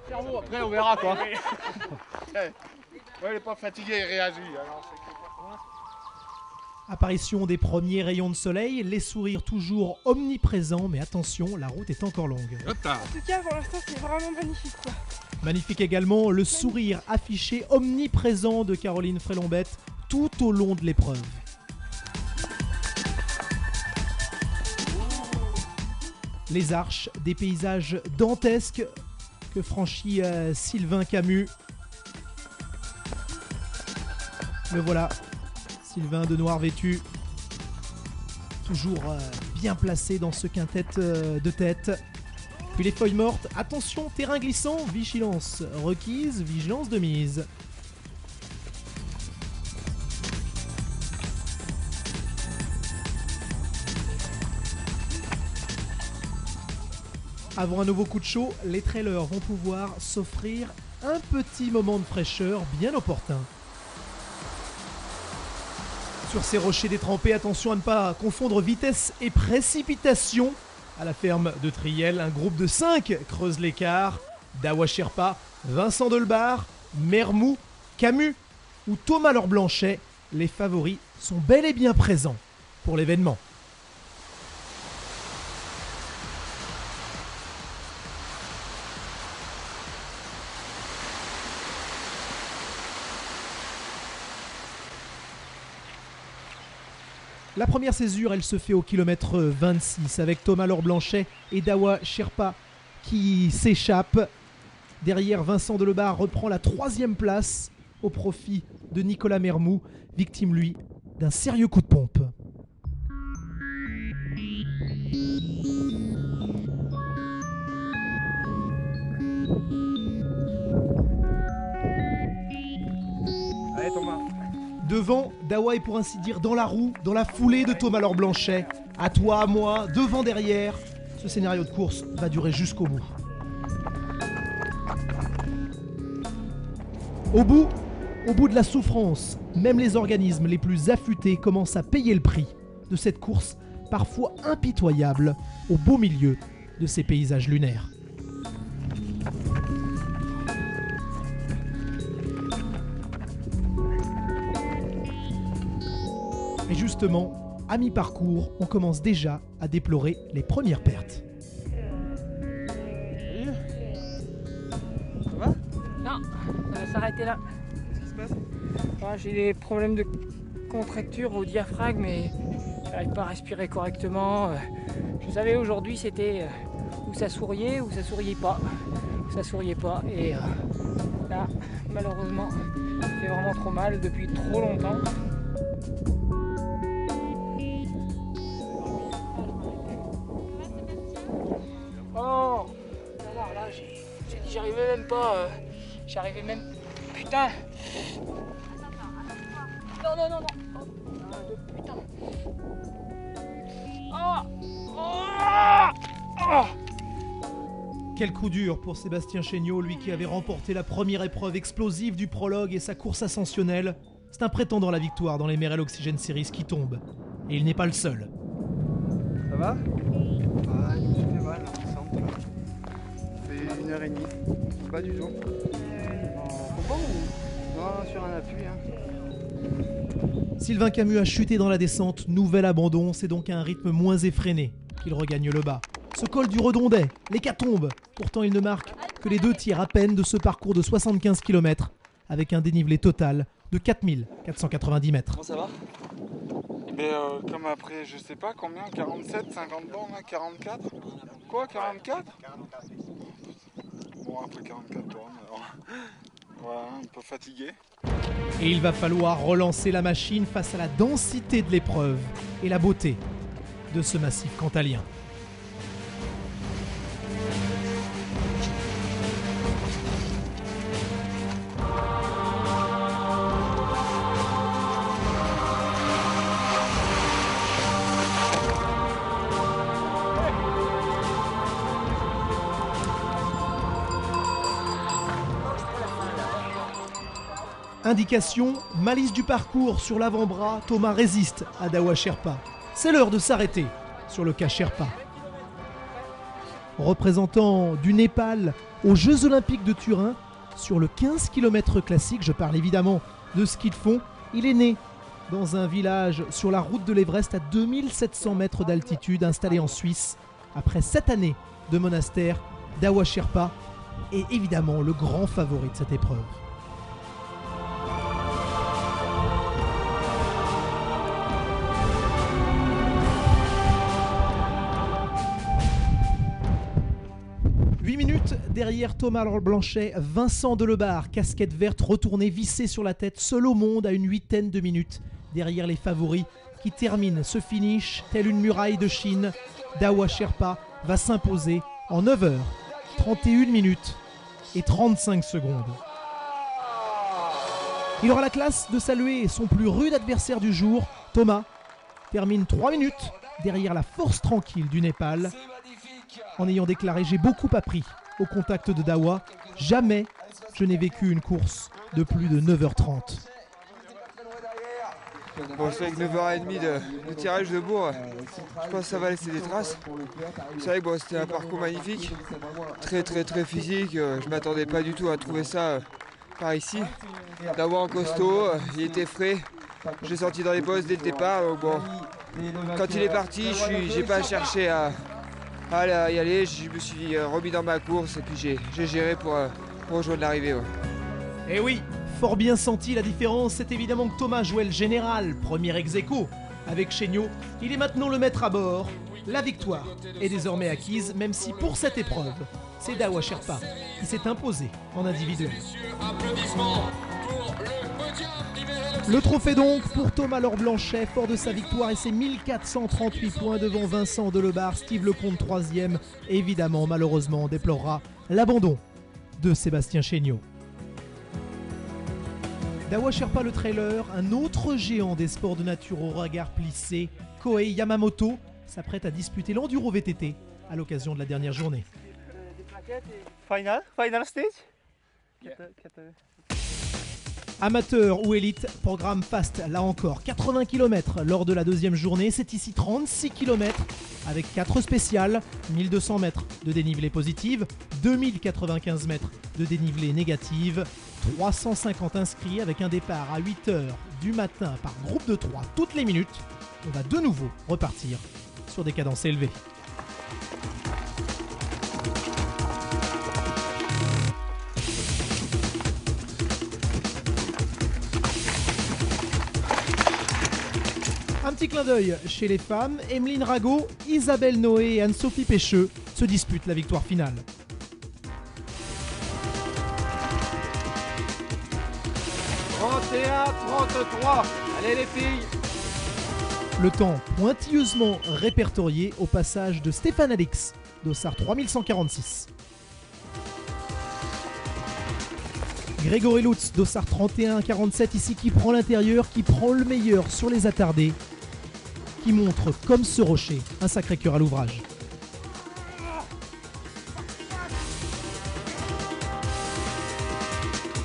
Cerveau, après on verra quoi. Ouais, il n'est pas fatigué, il réagit. Alors, Apparition des premiers rayons de soleil, les sourires toujours omniprésents, mais attention, la route est encore longue. En tout cas, pour l'instant, c'est vraiment magnifique, quoi. Magnifique également le sourire affiché omniprésent de Caroline Frélombette tout au long de l'épreuve. Les arches, des paysages dantesques que franchit Sylvain Camus. Le voilà, Sylvain de noir vêtu, toujours bien placé dans ce quintet de tête. Puis les feuilles mortes, attention, terrain glissant, vigilance requise, vigilance de mise. Avant un nouveau coup de chaud, les trailers vont pouvoir s'offrir un petit moment de fraîcheur bien opportun. Sur ces rochers détrempés, attention à ne pas confondre vitesse et précipitation. À la ferme de Triel, un groupe de 5 creuse l'écart. Dawa Sherpa, Vincent Delbar, Mermou, Camus ou Thomas Laure Blanchet, les favoris sont bel et bien présents pour l'événement. La première césure, elle se fait au kilomètre 26 avec Thomas Laure Blanchet et Dawa Sherpa qui s'échappent. Derrière, Vincent Delbar reprend la 3e place au profit de Nicolas Mermou, victime lui d'un sérieux coup de pompe. allez Thomas. Devant, Dawa est pour ainsi dire dans la roue, dans la foulée de Thomas Laure Blanchet. À toi, à moi, devant, derrière. Ce scénario de course va durer jusqu'au bout. Au bout de la souffrance, même les organismes les plus affûtés commencent à payer le prix de cette course parfois impitoyable au beau milieu de ces paysages lunaires. Et justement, à mi-parcours, on commence déjà à déplorer les premières pertes. Ça va? Non, ça va s'arrêter là. Qu'est-ce qui se passe? J'ai des problèmes de contracture au diaphragme et j'arrive pas à respirer correctement. Je savais aujourd'hui c'était où ça souriait ou ça souriait pas. Ça souriait pas et là, malheureusement, ça fait vraiment trop mal depuis trop longtemps. Oh, alors là, j'arrivais même pas. J'arrivais même. Putain! Non. Oh, putain. Oh. Quel coup dur pour Sébastien Chéniaud, lui qui avait remporté la première épreuve explosive du prologue et sa course ascensionnelle. C'est un prétendant à la victoire dans les Merrell Oxygen Series qui tombe. Et il n'est pas le seul. Ça va? Ah, il me fait mal, il me semble. Ça fait 1h30. Pas du tout. En combat ou? Non, sur un appui. Sylvain Camus a chuté dans la descente, nouvel abandon, c'est donc à un rythme moins effréné qu'il regagne le bas. Ce col du Redondais, l'hécatombe, pourtant il ne marque que les 2 tiers à peine de ce parcours de 75 km, avec un dénivelé total de 4490 mètres. Comment ça va? Comme après, je sais pas combien, 47, 50 bornes, 44? Quoi, 44? Bon, après 44 bornes, alors. Voilà, un peu fatigué. Et il va falloir relancer la machine face à la densité de l'épreuve et la beauté de ce massif cantalien. Indication, malice du parcours sur l'avant-bras, Thomas résiste à Dawa Sherpa. C'est l'heure de s'arrêter sur le cas Sherpa. représentant du Népal aux Jeux Olympiques de Turin sur le 15 km classique. Je parle évidemment de ski de fond. Il est né dans un village sur la route de l'Everest à 2700 mètres d'altitude, installé en Suisse. Après 7 années de monastère, Dawa Sherpa est évidemment le grand favori de cette épreuve. Derrière Thomas Blanchet, Vincent Delebarre, casquette verte retournée, vissée sur la tête, seul au monde à une 8aine de minutes. Derrière les favoris qui terminent ce finish, telle une muraille de Chine, Dawa Sherpa va s'imposer en 9 h, 31 minutes et 35 secondes. Il aura la classe de saluer son plus rude adversaire du jour. Thomas termine 3 minutes derrière la force tranquille du Népal, en ayant déclaré « J'ai beaucoup appris au contact de Dawa. Jamais je n'ai vécu une course de plus de 9 h 30. » Bon, c'est avec 9h30 de tirage de bourre, je pense que ça va laisser des traces. C'est vrai que bon, c'était un parcours magnifique, très physique, je m'attendais pas du tout à trouver ça par ici. Dawa en costaud, il était frais, je l'ai sorti dans les bosses dès le départ, donc bon, quand il est parti, j'ai pas cherché à y aller, je me suis remis dans ma course et puis j'ai géré pour rejoindre l'arrivée. Ouais. Et oui, fort bien senti, la différence, c'est évidemment que Thomas jouait le général, premier ex-aequo avec Chéniaud. Il est maintenant le maître à bord. La victoire est désormais acquise, même si pour cette épreuve, c'est Dawa Sherpa qui s'est imposé en individuel. Le trophée donc pour Thomas Blanchet, fort de sa victoire et ses 1438 points devant Vincent Delebarre. Steve Lecomte 3e, évidemment, malheureusement, déplorera l'abandon de Sébastien Chéniaud. Dawa Sherpa le trailer, un autre géant des sports de nature au regard plissé, Kohei Yamamoto, s'apprête à disputer l'enduro VTT à l'occasion de la dernière journée. Final stage? Amateur ou élite, programme fast là encore, 80 km lors de la deuxième journée, c'est ici 36 km avec 4 spéciales, 1200 mètres de dénivelé positive, 2095 mètres de dénivelé négative, 350 inscrits avec un départ à 8 h du matin par groupe de 3 toutes les minutes. On va de nouveau repartir sur des cadences élevées. Un petit clin d'œil chez les femmes, Emeline Rago, Isabelle Noé et Anne-Sophie Pécheux se disputent la victoire finale. « 31-33, allez les filles !» Le temps pointilleusement répertorié au passage de Stéphane Alix, Dossard 3146. Grégory Lutz, Dossard 31-47 ici, qui prend l'intérieur, qui prend le meilleur sur les attardés, qui montre comme ce rocher un sacré cœur à l'ouvrage.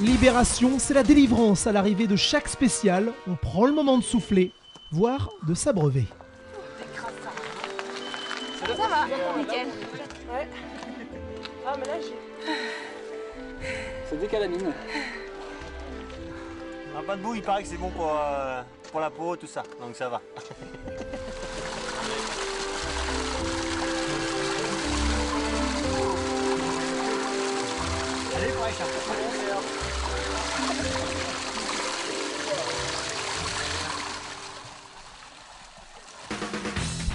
Libération, c'est la délivrance à l'arrivée de chaque spécial. On prend le moment de souffler, voire de s'abreuver. Ça va, nickel. Ouais. Ah, mais là, Ça décalamine. Un pain de boue, il paraît que c'est bon pour la peau, tout ça, donc ça va. Allez, pour aller chercher.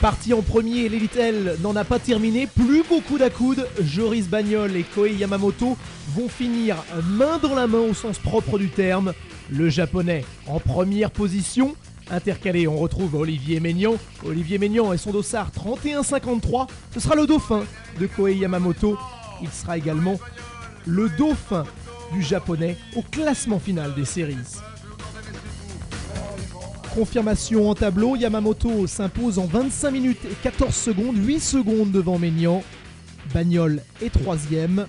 Parti en premier, l'élite L n'en a pas terminé, plus beaucoup d'accoudes. Joris Bagnol et Kohei Yamamoto vont finir main dans la main au sens propre du terme. Le japonais en première position. Intercalé, on retrouve Olivier Maignan. Olivier Maignan et son dossard 31-53. Ce sera le dauphin de Kohei Yamamoto. Il sera également le dauphin du japonais au classement final des séries. Confirmation en tableau, Yamamoto s'impose en 25 minutes et 14 secondes, 8 secondes devant Maignan. Bagnol est 3e.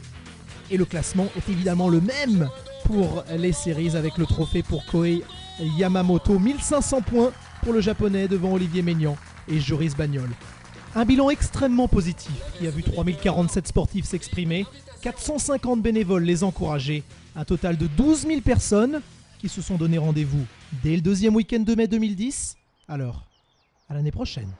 Et le classement est évidemment le même pour les séries avec le trophée pour Kohei Yamamoto. 1500 points pour le japonais devant Olivier Maignan et Joris Bagnol. Un bilan extrêmement positif qui a vu 3047 sportifs s'exprimer, 450 bénévoles les encourager, un total de 12 000 personnes qui se sont donné rendez-vous dès le 2e week-end de mai 2010. Alors, à l'année prochaine.